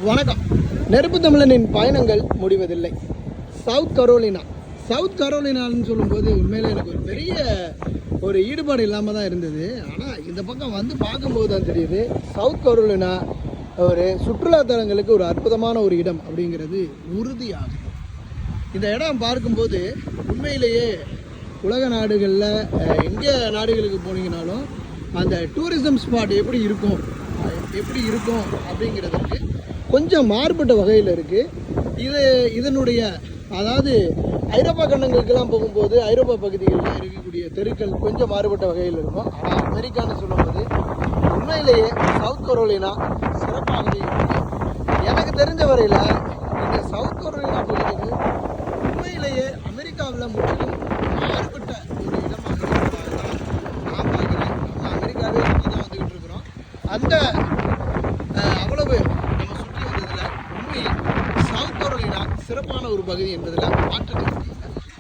வணக்கம். நெருப்பு தமிழனின் பயணங்கள் முடிவதில்லை. சவுத் கரோலினான்னு சொல்லும்போது உண்மையில எனக்கு ஒரு பெரிய ஈடுபாடு இல்லாமல் தான் இருந்தது. ஆனால் இந்த பக்கம் வந்து பார்க்கும்போது தான் தெரியுது சவுத் கரோலினா ஒரு சுற்றுலாத்தலங்களுக்கு ஒரு அற்புதமான ஒரு இடம் அப்படிங்கிறது உறுதியாகும். இந்த இடம் பார்க்கும்போது உண்மையிலேயே உலக நாடுகளில் எங்கே நாடுகளுக்கு போனீங்கனாலும் அந்த டூரிசம் ஸ்பாட் எப்படி இருக்கும் அப்படிங்கிறதுக்கு கொஞ்சம் மாறுபட்ட வகையில் இருக்குது. இதனுடைய அதாவது ஐரோப்பா கண்டங்களுக்கெல்லாம் போகும்போது ஐரோப்பா பகுதிகளில் இருக்கக்கூடிய தெருக்கள் கொஞ்சம் மாறுபட்ட வகையில் இருக்கும். ஆனால் அமெரிக்கான்னு சொல்லும்போது உண்மையிலேயே சவுத் கரோலினா சிறப்பாகவே இருக்குது. எனக்கு தெரிஞ்ச வரையில் இந்த சவுத் கரோலினா பகுதிகள் உண்மையிலேயே அமெரிக்காவில் முற்றிலும் மாறுபட்ட ஒரு இடமாக இருப்பதாக தான் நான் பார்க்குறேன். நம்ம அமெரிக்காவே சுற்றி தான் வந்துக்கிட்டு இருக்கிறோம். அந்த அவ்வளவு நம்ம சுற்றி வந்ததில் உண்மையில் சவுத் கரோலினா சிறப்பான ஒரு பகுதி என்பதில் மாற்று கருத்து இல்லை.